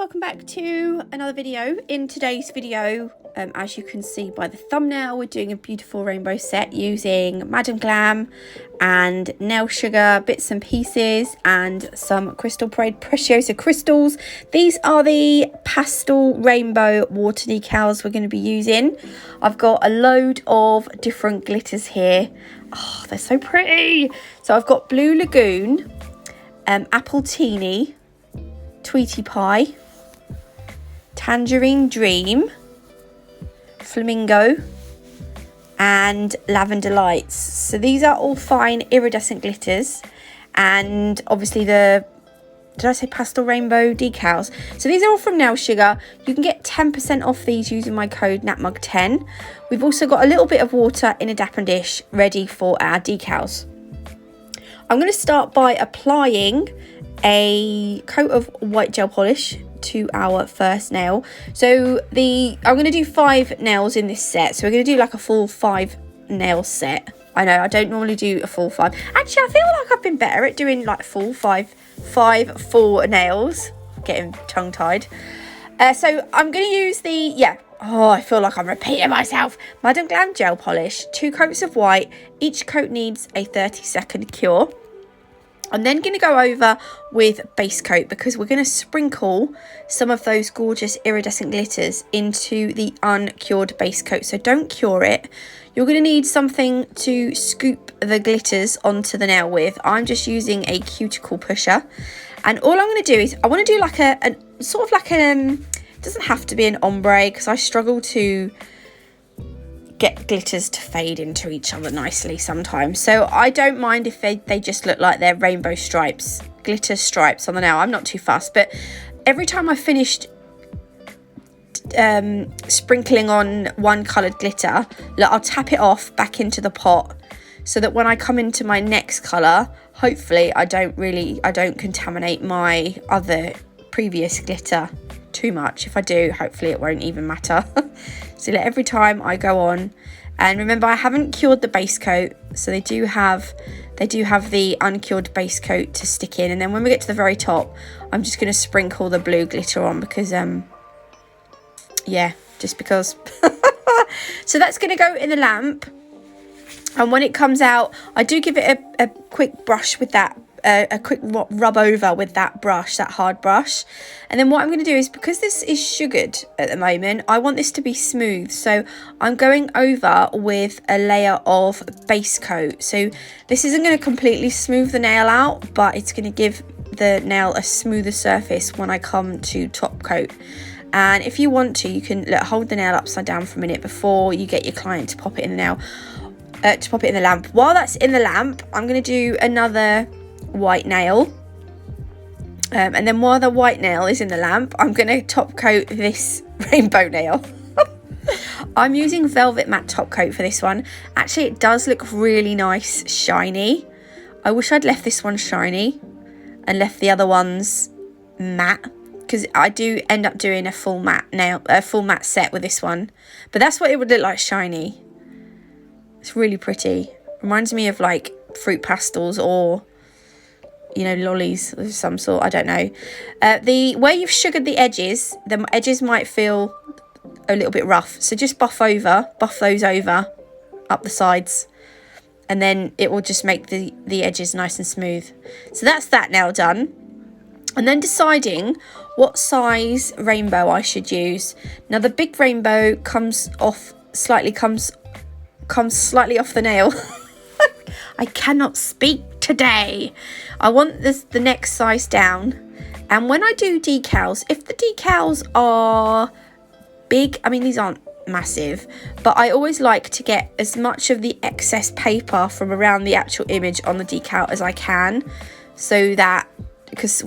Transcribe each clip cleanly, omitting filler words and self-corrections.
welcome back to another video. In today's video, as you can see by the thumbnail, we're doing a beautiful rainbow set using Glam and nail sugar bits and pieces and some Crystal Parade Preciosa crystals. These are the pastel rainbow water decals we're going to be using. I've got a load of different glitters here. Oh, they're so pretty. So I've got Blue Lagoon, Apple Teeny, Tweety Pie, Tangerine Dream, Flamingo, and Lavender Lights. So these are all fine iridescent glitters, and obviously the, did I say pastel rainbow decals? So these are all from Nail Sugar. You can get 10% off these using my code NATMUG10. We've also got a little bit of water in a dappen dish ready for our decals. I'm going to start by applying a coat of white gel polish to our first nail. So I'm going to do 5 nails in this set, so we're going to do like a full 5 nail set. I know I don't normally do a full 5. Actually, I feel like I've been better at doing like full 5 full nails. Getting tongue tied. So I'm going to use the I feel like I'm repeating myself. Glam gel polish, 2 coats of white. Each coat needs a 30-second cure. I'm then going to go over with base coat because we're going to sprinkle some of those gorgeous iridescent glitters into the uncured base coat. So don't cure it. You're going to need something to scoop the glitters onto the nail with. I'm just using a cuticle pusher. And all I'm going to do is, I want to do like a sort of like it doesn't have to be an ombre because I struggle to get glitters to fade into each other nicely sometimes. So I don't mind if they just look like they're rainbow stripes, glitter stripes on the nail. I'm not too fussed. But every time I finished sprinkling on one coloured glitter, look, I'll tap it off back into the pot so that when I come into my next colour, hopefully I don't contaminate my other previous glitter too much. If I do, hopefully it won't even matter. So every time I go on, and remember I haven't cured the base coat, so they do have the uncured base coat to stick in. And then when we get to the very top, I'm just going to sprinkle the blue glitter on because just because. So that's going to go in the lamp, and when it comes out, I do give it a quick brush with that. A quick rub over with that brush, that hard brush. And then what I'm going to do is, because this is sugared at the moment, I want this to be smooth. So I'm going over with a layer of base coat. So this isn't going to completely smooth the nail out, but it's going to give the nail a smoother surface when I come to top coat. And if you want to, you can hold the nail upside down for a minute before you get your client to pop it in the nail, to pop it in the lamp. While that's in the lamp, I'm going to do another white nail, and then while the white nail is in the lamp, I'm going to top coat this rainbow nail. I'm using velvet matte top coat for this one. Actually, it does look really nice shiny. I wish I'd left this one shiny and left the other ones matte, because I do end up doing a full matte set with this one, but that's what it would look like shiny. It's really pretty. Reminds me of like fruit pastels or lollies of some sort. I don't know. Where you've sugared the edges might feel a little bit rough. So just buff those over up the sides, and then it will just make the edges nice and smooth. So that's that nail done. And then deciding what size rainbow I should use. Now the big rainbow comes slightly off the nail. I cannot speak today. I want the next size down. And when I do decals, if the decals are big, I mean these aren't massive, but I always like to get as much of the excess paper from around the actual image on the decal as I can, so that, because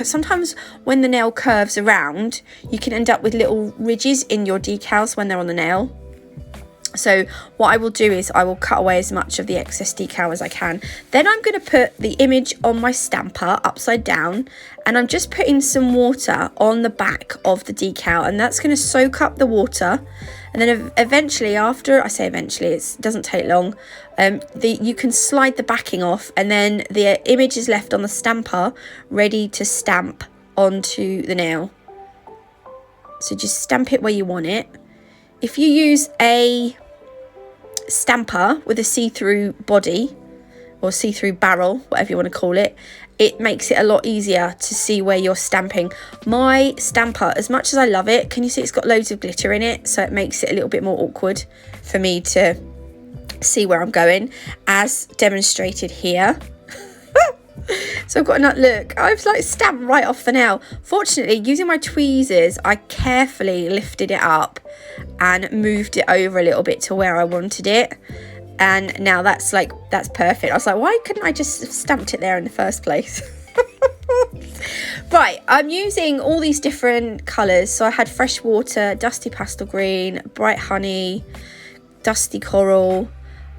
sometimes when the nail curves around, you can end up with little ridges in your decals when they're on the nail. So what I will do is I will cut away as much of the excess decal as I can. Then I'm going to put the image on my stamper upside down, and I'm just putting some water on the back of the decal, and that's going to soak up the water. And then eventually, it doesn't take long, you can slide the backing off, and then the image is left on the stamper ready to stamp onto the nail. So just stamp it where you want it. If you use a stamper with a see-through body or see-through barrel, whatever you want to call it, it makes it a lot easier to see where you're stamping. My stamper, as much as I love it, can you see it's got loads of glitter in it, so it makes it a little bit more awkward for me to see where I'm going, as demonstrated here. So I've got another look, I've like stamped right off the nail. Fortunately, using my tweezers, I carefully lifted it up and moved it over a little bit to where I wanted it, and now that's perfect. I was like, why couldn't I just have stamped it there in the first place? Right, I'm using all these different colours. So I had fresh water, dusty pastel green, bright honey, dusty coral.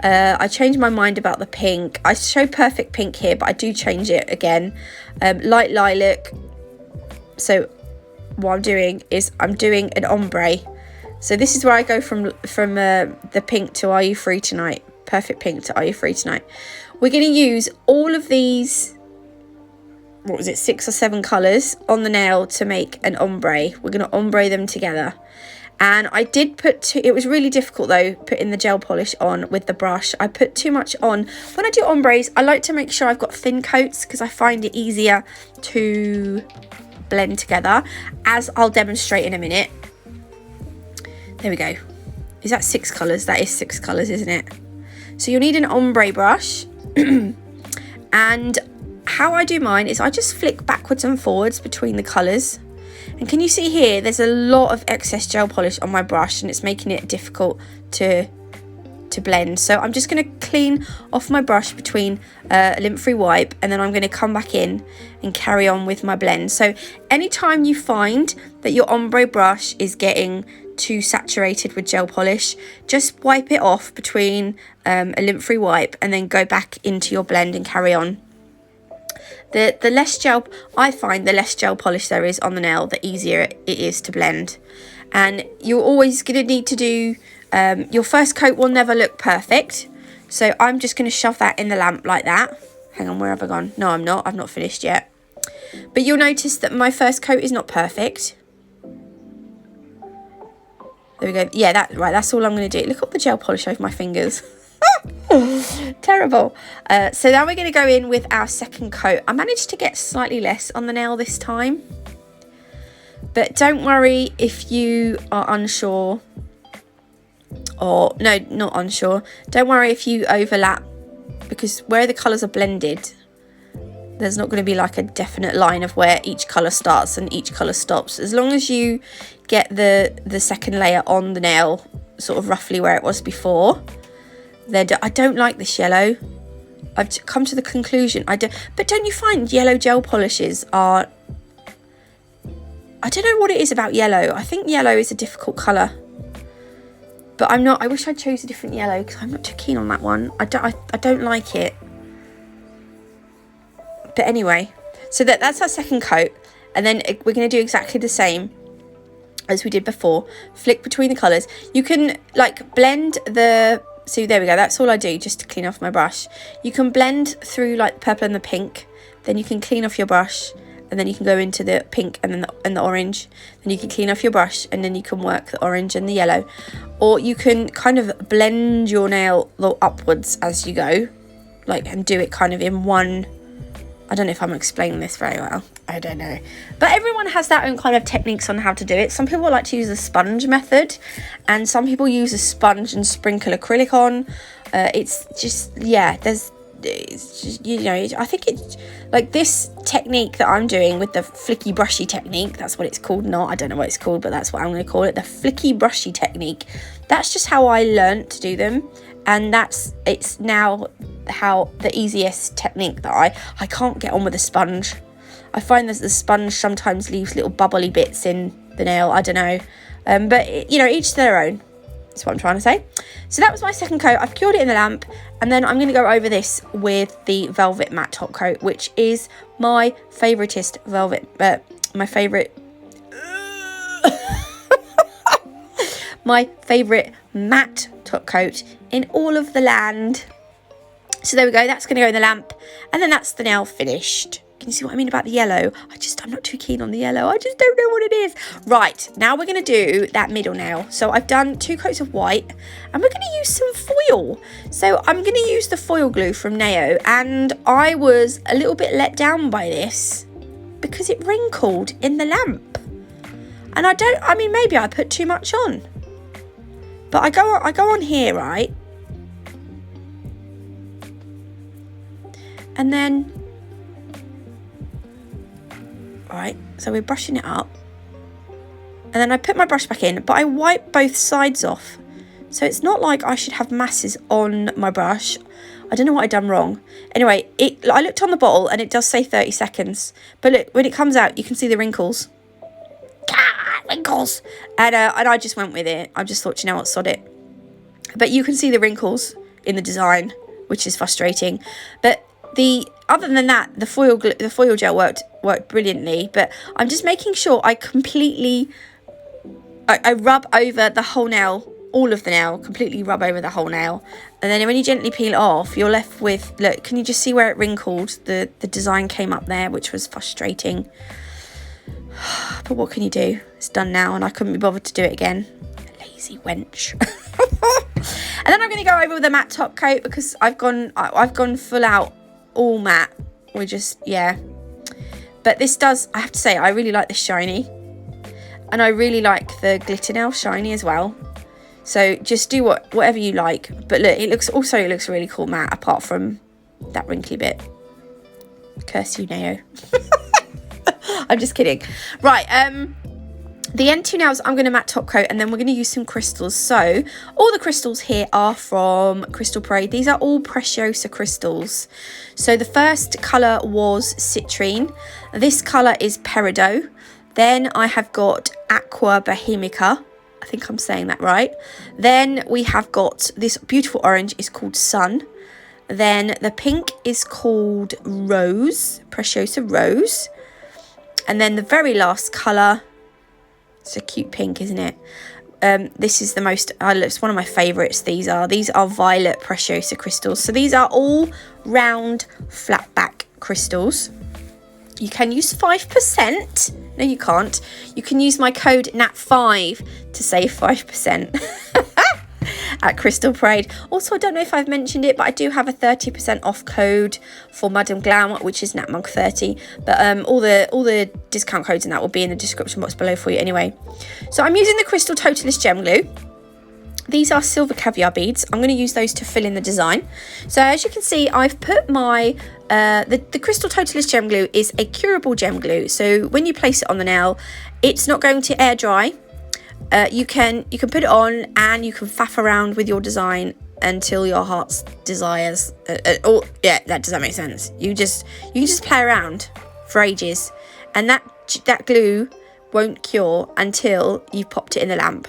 I changed my mind about the pink. I show perfect pink here, but I do change it again. Light lilac. So what I'm doing is I'm doing an ombre. So this is where I go from the pink to Are You Free Tonight? Perfect pink to Are You Free Tonight? We're going to use all of these, what was it, 6 or 7 colours on the nail to make an ombre. We're going to ombre them together. And I did put it was really difficult though, putting the gel polish on with the brush. I put too much on. When I do ombres, I like to make sure I've got thin coats because I find it easier to blend together, as I'll demonstrate in a minute. There we go. Is that 6 colours? That is 6 colours, isn't it? So you'll need an ombre brush. And how I do mine is I just flick backwards and forwards between the colours. And can you see here, there's a lot of excess gel polish on my brush and it's making it difficult to blend. So I'm just going to clean off my brush between a lint-free wipe, and then I'm going to come back in and carry on with my blend. So anytime you find that your ombre brush is getting too saturated with gel polish, just wipe it off between a lint-free wipe and then go back into your blend and carry on. The less gel, I find the less gel polish there is on the nail, the easier it is to blend. And you're always going to need to do, your first coat will never look perfect. So I'm just going to shove that in the lamp like that. Hang on, where have I gone? No, I'm not. I've not finished yet. But you'll notice that my first coat is not perfect. There we go. Yeah, that's all I'm going to do. Look at the gel polish over my fingers. Terrible. So now we're going to go in with our second coat. I managed to get slightly less on the nail this time, but don't worry if you are unsure, or no, not unsure. Don't worry if you overlap, because where the colours are blended, there's not going to be like a definite line of where each colour starts and each colour stops. As long as you get the second layer on the nail sort of roughly where it was before. I don't like this yellow. I've come to the conclusion but don't you find yellow gel polishes are, I don't know what it is about yellow. I think yellow is a difficult colour, but I wish I chose a different yellow because I'm not too keen on that one. I don't like it. But anyway, so that's our second coat, and then we're going to do exactly the same as we did before. Flick between the colours. You can like blend the, so there we go, that's all I do just to clean off my brush. You can blend through like the purple and the pink, then you can clean off your brush, and then you can go into the pink and then the orange, then you can clean off your brush, and then you can work the orange and the yellow. Or you can kind of blend your nail upwards as you go, like, and do it kind of in one. I don't know if I'm explaining this very well. I don't know. But everyone has their own kind of techniques on how to do it. Some people like to use the sponge method, and some people use a sponge and sprinkle acrylic on. It's just, yeah, it's just, you know, I think it's like this technique that I'm doing with the flicky brushy technique. That's what it's called. I don't know what it's called, but that's what I'm going to call it. The flicky brushy technique. That's just how I learned to do them. And it's now how the easiest technique that I can't get on with a sponge. I find that the sponge sometimes leaves little bubbly bits in the nail. I don't know. But, you know, each to their own. That's what I'm trying to say. So that was my second coat. I've cured it in the lamp. And then I'm going to go over this with the Velvet Matte Top Coat, which is my favouriteest velvet, my favourite... my favourite matte top coat in all of the land. So there we go, that's going to go in the lamp, and then that's the nail finished. Can you see what I mean about the yellow? I'm not too keen on the yellow. I just don't know what it is. Right, now we're going to do that middle nail. So I've done 2 coats of white, and we're going to use some foil. So I'm going to use the foil glue from Nao, and I was a little bit let down by this because it wrinkled in the lamp. And maybe I put too much on. But I go on here, right? And then, right, so we're brushing it up. And then I put my brush back in, but I wipe both sides off. So it's not like I should have masses on my brush. I don't know what I've done wrong. Anyway, I looked on the bottle and it does say 30 seconds. But look, when it comes out, you can see the wrinkles. Wrinkles! And I just went with it. I just thought, you know what, sod it. But you can see the wrinkles in the design, which is frustrating. But other than that, the foil gel worked brilliantly. But I'm just making sure I rub over the whole nail, all of the nail, completely rub over the whole nail. And then when you gently peel it off, you're left with, look, can you just see where it wrinkled? The design came up there, which was frustrating. But what can you do? It's done now, and I couldn't be bothered to do it again. Lazy wench. And then I'm going to go over with a matte top coat because I've gone full out all matte. We're just, yeah. But this does, I have to say, I really like this shiny. And I really like the glitter nail shiny as well. So just do whatever you like. But look, it looks really cool matte, apart from that wrinkly bit. Curse you, Nao. I'm just kidding. Right, the end 2 nails I'm going to matte top coat, and then we're going to use some crystals. So all the crystals here are from Crystal Parade. These are all Preciosa crystals. So the first colour was Citrine. This colour is Peridot. Then I have got Aqua Bohemica. I think I'm saying that right. Then we have got this beautiful orange is called Sun. Then the pink is called Rose, Preciosa Rose. And then the very last colour, it's a cute pink, isn't it? This is the most, it's one of my favourites. These are Violet Preciosa crystals. So these are all round flat back crystals. You can use 5%. No, you can't. You can use my code NAT5 to save 5%. At Crystal Parade. Also, I don't know if I've mentioned it, but I do have a 30% off code for Madam Glam, which is NatMug30. But all the discount codes and that will be in the description box below for you anyway. So I'm using the Crystal Totalist Gem Glue. These are silver caviar beads. I'm going to use those to fill in the design. So as you can see, I've put my the Crystal Totalist Gem Glue is a curable gem glue. So when you place it on the nail, it's not going to air dry. You can put it on and you can faff around with your design until your heart's desires. Yeah, does that make sense? You can just play around for ages, and that glue won't cure until you've popped it in the lamp.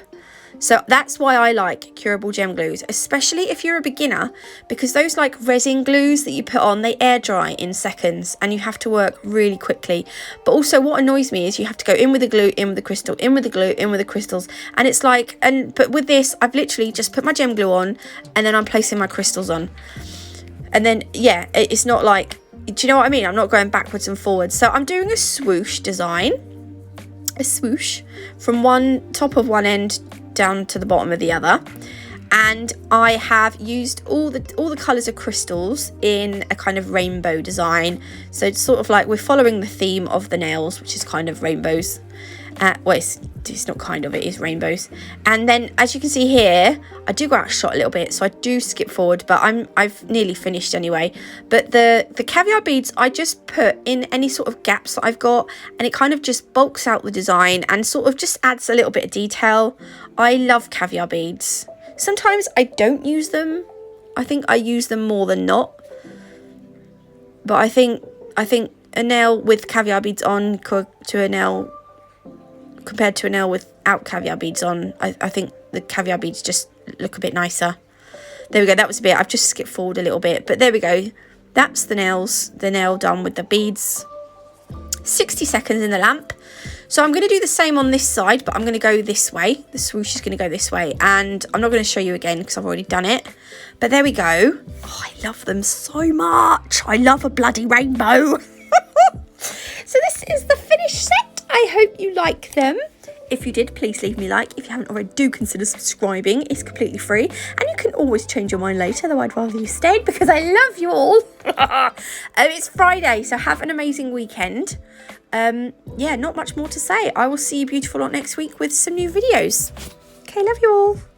So that's why I like curable gem glues, especially if you're a beginner, because those like resin glues that you put on, they air dry in seconds and you have to work really quickly. But also what annoys me is you have to go in with the glue, in with the crystal, in with the glue, in with the crystals. And it's like, but with this, I've literally just put my gem glue on and then I'm placing my crystals on. And then, yeah, it's not like, do you know what I mean? I'm not going backwards and forwards. So I'm doing a swoosh design, a swoosh from one top of one end down to the bottom of the other, and I have used all the colors of crystals in a kind of rainbow design. So it's sort of like we're following the theme of the nails, which is kind of rainbows. Well, it's not kind of, it is rainbows. And then as you can see here, I do go out of shot a little bit, so I do skip forward, but I've nearly finished anyway. But the caviar beads, I just put in any sort of gaps that I've got, and it kind of just bulks out the design and sort of just adds a little bit of detail. I love caviar beads. Sometimes I don't use them. I think I use them more than not. But I think a nail with caviar beads on to a nail compared to a nail without caviar beads on, I think the caviar beads just look a bit nicer. There we go, that was a bit, I've just skipped forward a little bit, but there we go. That's the nail done with the beads. 60 seconds in the lamp. So I'm going to do the same on this side, but I'm going to go this way. The swoosh is going to go this way, and I'm not going to show you again because I've already done it. But there we go. Oh, I love them so much. I love a bloody rainbow. I hope you like them. If you did, please leave me a like. If you haven't already, do consider subscribing. It's completely free. And you can always change your mind later, though I'd rather you stayed because I love you all. It's Friday, so have an amazing weekend. Yeah, not much more to say. I will see you beautiful lot next week with some new videos. Okay, love you all.